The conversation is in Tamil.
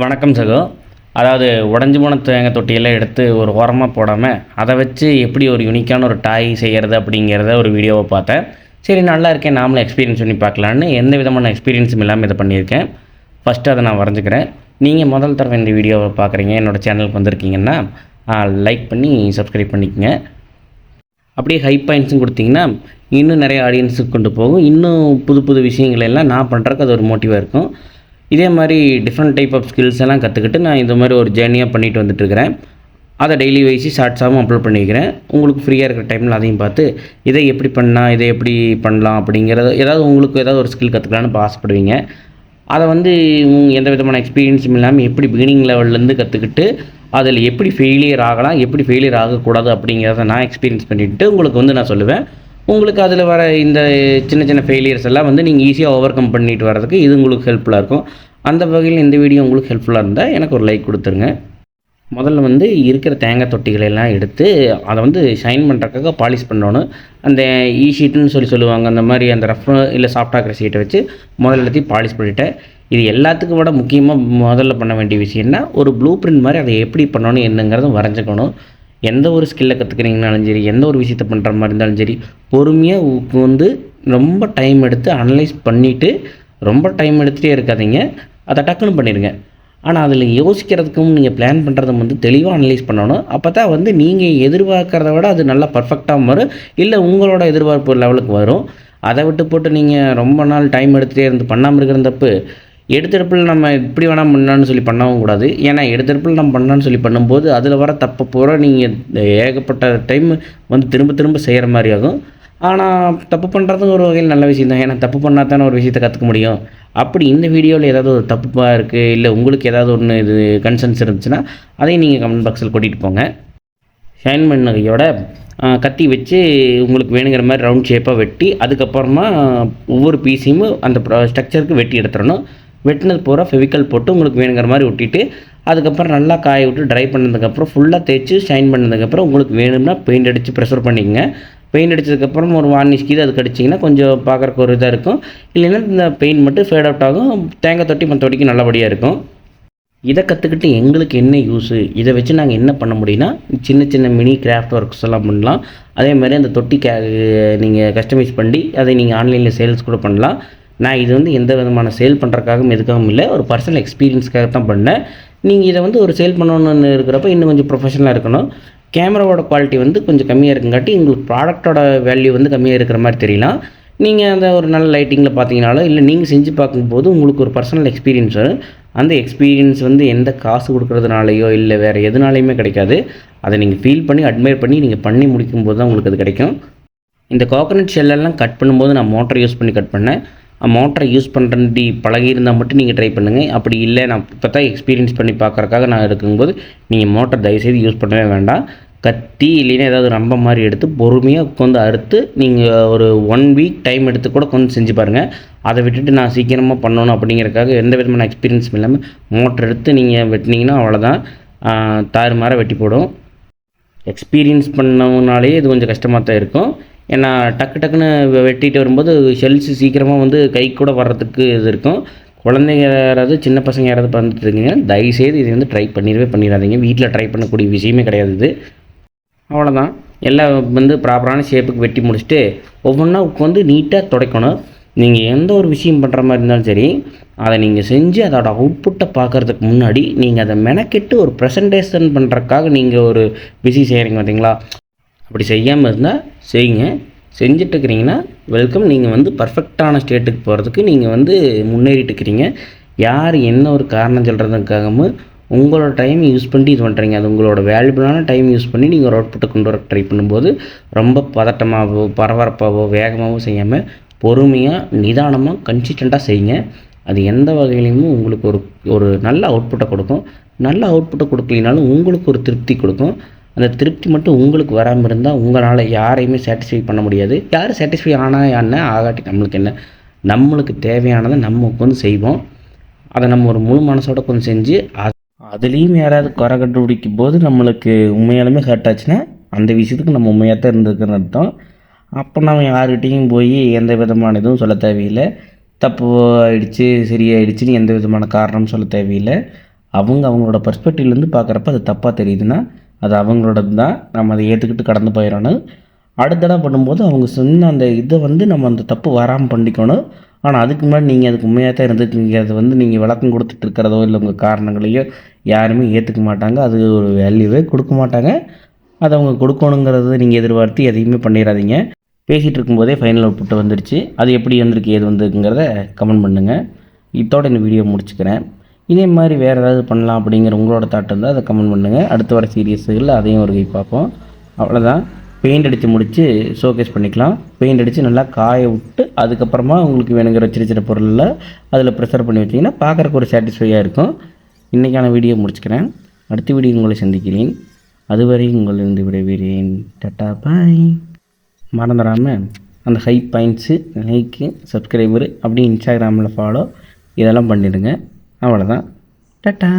வணக்கம் சகோ. அதாவது உடஞ்சி போன தேங்காய் தொட்டியெல்லாம் எடுத்து ஒரு ஓரமாக போடாமல் அதை வச்சு எப்படி ஒரு யூனிக்கான ஒரு டாய் செய்கிறது அப்படிங்கிறத ஒரு வீடியோவை பார்த்தேன். சரி, நல்லா இருக்கேன், நாமளும் எக்ஸ்பீரியன்ஸ் பண்ணி பார்க்கலான்னு எந்த விதமான எக்ஸ்பீரியன்ஸும் இல்லாமல் இதை பண்ணியிருக்கேன். ஃபஸ்ட்டு அதை நான் வரைஞ்சிக்கிறேன். நீங்கள் முதல் தடவை இந்த வீடியோவை பார்க்குறீங்க, என்னோடய சேனலுக்கு வந்திருக்கீங்கன்னா லைக் பண்ணி சப்ஸ்கிரைப் பண்ணிக்கோங்க. அப்படியே ஹை பாயிண்ட்ஸும் கொடுத்தீங்கன்னா இன்னும் நிறைய ஆடியன்ஸுக்கு கொண்டு போகும். இன்னும் புது புது விஷயங்கள் எல்லாம் நான் பண்ணுறதுக்கு அது ஒரு மோட்டிவாக இருக்கும். இதே மாதிரி டிஃப்ரெண்ட் டைப் ஆஃப் ஸ்கில்ஸ் எல்லாம் கற்றுக்கிட்டு நான் இந்த மாதிரி ஒரு ஜேர்னியாக பண்ணிட்டு வந்துட்டுருக்கிறேன். அதை டெய்லி வைஸு ஷார்ட்ஸாகவும் அப்லோட் பண்ணிக்கிறேன். உங்களுக்கு ஃப்ரீயாக இருக்கிற டைமில் அதையும் பார்த்து இதை எப்படி பண்ணால் இதை எப்படி பண்ணலாம் அப்படிங்கிறத உங்களுக்கு ஏதாவது ஒரு ஸ்கில் கற்றுக்கலான்னு இப்போ ஆசைப்படுவீங்க. அதை எந்த விதமான எக்ஸ்பீரியன்ஸும் இல்லாமல் எப்படி பிகினிங் லெவல்லேருந்து கற்றுக்கிட்டு அதில் எப்படி ஃபெயிலியர் ஆகலாம், எப்படி ஃபெயிலியர் ஆகக்கூடாது அப்படிங்கிறத நான் எக்ஸ்பீரியன்ஸ் பண்ணிவிட்டு உங்களுக்கு நான் சொல்லுவேன். உங்களுக்கு அதில் வர இந்த சின்ன சின்ன ஃபெயிலியர்ஸ் எல்லாம் நீங்கள் ஈஸியாக ஓவர் கம் பண்ணிட்டு வரதுக்கு இது உங்களுக்கு ஹெல்ப்ஃபுல்லாக இருக்கும். அந்த வகையில் இந்த வீடியோ உங்களுக்கு ஹெல்ப்ஃபுல்லாக இருந்தால் எனக்கு ஒரு லைக் கொடுத்துருங்க. முதல்ல இருக்கிற தேங்காய் தொட்டிகளை எல்லாம் எடுத்து அதை ஷைன் பண்ணுறதுக்காக பாலிஷ் பண்ணணும். அந்த ஷீட்டுன்னு சொல்லுவாங்க, அந்த மாதிரி அந்த ரஃப் இல்லை சாஃப்டாகிற ஷீட்டை வச்சு முதல்ல எல்லாத்தையும் பாலிஷ் பண்ணிவிட்டேன். இது எல்லாத்துக்கும் விட முக்கியமாக முதல்ல பண்ண வேண்டிய விஷயம்னா ஒரு ப்ளூ பிரிண்ட் மாதிரி அதை எப்படி பண்ணணும் என்னங்கிறதும் வரைஞ்சிக்கணும். எந்த ஒரு ஸ்கில்லை கற்றுக்கிறீங்கனாலும் சரி, எந்த ஒரு விஷயத்தை பண்ணுற மாதிரி இருந்தாலும் சரி, பொறுமையாக ரொம்ப டைம் எடுத்து அனலைஸ் பண்ணிவிட்டு ரொம்ப டைம் எடுத்துகிட்டே இருக்காதீங்க, அதை டக்குன்னு பண்ணிடுங்க. ஆனால் அதில் யோசிக்கிறதுக்கும் நீங்கள் பிளான் பண்ணுறதும் தெளிவாக அனலைஸ் பண்ணணும். அப்போ தான் நீங்கள் எதிர்பார்க்குறத விட அது நல்லா பர்ஃபெக்டாக வரும், இல்லை உங்களோட எதிர்பார்ப்பு லெவலுக்கு வரும். அதை விட்டு போட்டு நீங்கள் ரொம்ப நாள் டைம் எடுத்துகிட்டே இருந்து பண்ணாமல் இருக்கிற தப்பு. எடுத்தெடுப்பில் நம்ம இப்படி வேணால் பண்ணலான்னு சொல்லி பண்ணவும் கூடாது. ஏன்னா எடுத்தெடுப்பில் நம்ம பண்ணலான்னு சொல்லி பண்ணும்போது அதில் வர தப்பை பூரா நீங்கள் ஏகப்பட்ட டைம் திரும்ப திரும்ப செய்கிற மாதிரி ஆகும். ஆனால் தப்பு பண்ணுறதும் ஒரு வகையில் நல்ல விஷயம் தான். ஏன்னா தப்பு பண்ணால் தானே ஒரு விஷயத்தை கற்றுக்க முடியும். அப்படி இந்த வீடியோவில் ஏதாவது ஒரு தப்பாக இருக்குது, இல்லை உங்களுக்கு ஏதாவது ஒன்று இது கன்சர்ன்ஸ் இருந்துச்சுன்னா அதையும் நீங்கள் கமெண்ட் பாக்ஸில் கொட்டிட்டு போங்க. ஷைன் பண்ணகையோட கத்தி வச்சு உங்களுக்கு வேணுங்கிற மாதிரி ரவுண்ட் ஷேப்பாக வெட்டி அதுக்கப்புறமா ஒவ்வொரு பீஸையும் அந்த ஸ்ட்ரக்சருக்கு வெட்டி எடுத்துடணும். வெட்டினது பூரா ஃபெவிக்கல் போட்டு உங்களுக்கு வேணுங்கிற மாதிரி ஒட்டிட்டு அதுக்கப்புறம் நல்லா காய விட்டு ட்ரை பண்ணதுக்கப்புறம் ஃபுல்லாக தேய்ச்சி ஷைன் பண்ணதுக்கப்புறம் உங்களுக்கு வேணும்னா பெயிண்ட் அடித்து ப்ரெஷர் பண்ணிக்கங்க. பெயிண்ட் அடித்ததுக்கப்புறம் ஒரு வார்னிஷ் கீது அதுக்கு அடிச்சிங்கன்னா கொஞ்சம் பார்க்குறக்கு ஒரு இதாக இருக்கும். இல்லைன்னா இந்த பெயிண்ட் மட்டும் ஃபேட் அவுட் ஆகும். தேங்காய் தொட்டி மற்ற தொட்டிக்கு நல்லபடியாக இருக்கும். இதை கற்றுக்கிட்டு எங்களுக்கு என்ன யூஸு, இதை வச்சு நாங்கள் என்ன பண்ண முடியும்னா சின்ன சின்ன மினி கிராஃப்ட் ஒர்க்ஸ் எல்லாம் பண்ணலாம். அதே மாதிரி அந்த தொட்டி நீங்கள் கஸ்டமைஸ் பண்ணி அதை நீங்கள் ஆன்லைனில் சேல்ஸ் கூட பண்ணலாம். நான் இது எந்த விதமான சேல் பண்ணுறக்காகவும் எதுக்காகவும் இல்லை, ஒரு பர்சனல் எக்ஸ்பீரியன்ஸ்க்காக தான் பண்ணேன். நீங்கள் இதை ஒரு சேல் பண்ணணுன்னு இருக்கிறப்ப இன்னும் கொஞ்சம் ப்ரொஃபஷனலாக இருக்கணும். கேமராவோட குவாலிட்டி கொஞ்சம் கம்மியாக இருக்குங்காட்டி உங்களுக்கு ப்ராடக்டோட வேல்யூ கம்மியாக இருக்கிற மாதிரி தெரியலாம். நீங்கள் அந்த ஒரு நல்ல லைட்டிங்கில் பார்த்தீங்கனாலோ இல்லை நீங்கள் செஞ்சு பார்க்கும்போது உங்களுக்கு ஒரு பர்சனல் எக்ஸ்பீரியன்ஸ் வரும். அந்த எக்ஸ்பீரியன்ஸ் எந்த காசு கொடுக்குறதுனாலையோ இல்லை வேறு எதுனாலையுமே கிடைக்காது. அதை நீங்கள் ஃபீல் பண்ணி அட்மையர் பண்ணி நீங்கள் பண்ணி முடிக்கும்போது தான் உங்களுக்கு அது கிடைக்கும். இந்த கோகனட் ஷெல்லெல்லாம் கட் பண்ணும்போது நான் மோட்டர் யூஸ் பண்ணி கட் பண்ணேன். மோட்டரை யூஸ் பண்ணுறது பழகியிருந்தால் மட்டும் நீங்கள் ட்ரை பண்ணுங்கள். அப்படி இல்லை, நான் இப்போ தான் எக்ஸ்பீரியன்ஸ் பண்ணி பார்க்குறக்காக நான் இருக்கும்போது நீங்கள் மோட்டர் தயவுசெய்து யூஸ் பண்ணவே வேண்டாம். கத்தி இல்லைன்னா ஏதாவது ரொம்ப மாதிரி எடுத்து பொறுமையாக அறுத்து நீங்கள் ஒரு 1 வீக் டைம் எடுத்து கூட செஞ்சு பாருங்கள். அதை விட்டுட்டு நான் சீக்கிரமாக பண்ணணும் அப்படிங்கிறக்காக எந்த விதமான எக்ஸ்பீரியன்ஸும் இல்லாமல் மோட்டர் எடுத்து நீங்கள் வெட்டினீங்கன்னா அவ்வளோதான், தாறுமாற வெட்டி போடும். எக்ஸ்பீரியன்ஸ் பண்ணவனாலே இது கொஞ்சம் கஷ்டமாக தான் இருக்கும். ஏன்னா டக்குன்னு வெட்டிட்டு வரும்போது ஷெல்ஸ் சீக்கிரமாக கை கூட வர்றதுக்கு இது இருக்கும். குழந்தைங்க யாராவது சின்ன பசங்க யாராவது பண்ணிட்டு இருக்கீங்க, தயவுசெய்து இதை ட்ரை பண்ணிடாதீங்க. வீட்டில் ட்ரை பண்ணக்கூடிய விஷயமே கிடையாது இது. அவ்வளோதான், எல்லாம் ப்ராப்பரான ஷேப்புக்கு வெட்டி முடிச்சுட்டு ஒவ்வொன்றா நீட்டாக துடைக்கணும். நீங்கள் எந்த ஒரு விஷயம் பண்ணுற மாதிரி இருந்தாலும் சரி, அதை நீங்கள் செஞ்சு அதோட அவுட்புட்டை பார்க்குறதுக்கு முன்னாடி நீங்கள் அதை மெனக்கெட்டு ஒரு ப்ரெசன்டேஷன் பண்ணுறதுக்காக நீங்கள் ஒரு பிஸி செய்கிறீங்க பார்த்தீங்களா. அப்படி செய்யாமல் இருந்தால் செய்யுங்க. செஞ்சிட்ருக்கிறீங்கன்னா வெல்கம். நீங்கள் பர்ஃபெக்டான ஸ்டேட்டுக்கு போகிறதுக்கு நீங்கள் முன்னேறிட்டு இருக்கிறீங்க. யார் என்ன ஒரு காரணம் சொல்கிறதுக்காகவும் உங்களோட டைம் யூஸ் பண்ணி இது பண்ணுறீங்க. அது உங்களோட வேல்யூபிளான டைம் யூஸ் பண்ணி நீங்கள் ஒரு அவுட்புட்டை கொண்டு வர ட்ரை பண்ணும்போது ரொம்ப பதட்டமாகவோ பரபரப்பாகவோ வேகமாகவோ செய்யாமல் பொறுமையாக நிதானமாக கன்சிஸ்டண்ட்டாக செய்யுங்க. அது எந்த வகையிலையும் உங்களுக்கு ஒரு நல்ல அவுட்புட்டை கொடுக்கும். நல்ல அவுட்புட்டை கொடுக்கலினாலும் உங்களுக்கு ஒரு திருப்தி கொடுக்கும். அந்த திருப்தி மட்டும் உங்களுக்கு வராமல் இருந்தால் உங்களால் யாரையுமே சாட்டிஸ்ஃபை பண்ண முடியாது. யார் சாட்டிஸ்ஃபை ஆனால் என்ன ஆகாட்டி நம்மளுக்கு என்ன, நம்மளுக்கு தேவையானதை நம்ம செய்வோம். அதை நம்ம ஒரு முழு மனசோட செஞ்சு அதுலேயும் யாராவது குறை கண்டுபிடிக்கும் போது நம்மளுக்கு உண்மையாலுமே ஹர்ட் ஆச்சுன்னா அந்த விஷயத்துக்கு நம்ம உண்மையாக தான் இருந்திருக்குன்னு அர்த்தம். அப்போ நம்ம யார்கிட்டையும் போய் எந்த விதமான இதுவும் சொல்ல தேவையில்லை. தப்பு ஆகிடுச்சு சரியாயிடுச்சுன்னு எந்த விதமான காரணமும் சொல்ல தேவையில்லை. அவங்களோட பர்ஸ்பெக்டிவ்லேருந்து பார்க்குறப்ப அது தப்பாக தெரியுதுன்னா அது அவங்களோடது தான், நம்ம அதை ஏற்றுக்கிட்டு கடந்து போயிடணும். அடுத்த தடவை பண்ணும்போது அவங்க சொன்ன அந்த இதை நம்ம அந்த தப்பு வராமல் பண்ணிக்கணும். ஆனால் அதுக்கு முன்னாடி நீங்கள் அதுக்கு உண்மையாக தான் இருந்துருக்கீங்க. அது நீங்கள் விளக்கம் கொடுத்துட்டு இருக்கிறதோ இல்லை உங்கள் காரணங்களையோ யாருமே ஏற்றுக்க மாட்டாங்க. அது ஒரு வேல்யூவே கொடுக்க மாட்டாங்க. அதை அவங்க கொடுக்கணுங்கிறது நீங்கள் எதிர்பார்த்து எதையுமே பண்ணிடாதீங்க. பேசிகிட்டு இருக்கும்போதே ஃபைனல் அவுட்புட் வந்துடுச்சு. அது எப்படி வந்திருக்கு ஏது வந்திருக்குங்கிறத கமெண்ட் பண்ணுங்கள். இதோட இந்த வீடியோ முடிச்சுக்கிறேன். இதே மாதிரி வேறு ஏதாவது பண்ணலாம் அப்படிங்கிற உங்களோட தாட் இருந்தால் அதை கமெண்ட் பண்ணுங்கள். அடுத்து வர சீரியஸுகளில் அதையும் ஒரு கை பார்ப்போம். அவ்வளோதான். பெயிண்ட் அடித்து முடித்து ஷோகேஸ் பண்ணிக்கலாம். பெயிண்ட் அடித்து நல்லா காய விட்டு அதுக்கப்புறமா உங்களுக்கு வேணுங்கிற சின்ன சின்ன பொருளில் அதில் ப்ரெஷர் பண்ணி வச்சிங்கன்னா பார்க்குறக்கு ஒரு சாட்டிஸ்ஃபையாக இருக்கும். இன்றைக்கான வீடியோ முடிச்சுக்கிறேன். அடுத்த வீடியோ உங்களை சந்திக்கிறேன். அதுவரை உங்களிருந்து விடைபெறுகிறேன். டாட்டா பாய். மறந்துடாமல் அந்த ஹை பாயிண்ட்ஸு, லைக்கு, சப்ஸ்கிரைபரு அப்படி இன்ஸ்டாகிராமில் ஃபாலோ இதெல்லாம் பண்ணிவிடுங்க. அவ்வளோதான். டாட்டா.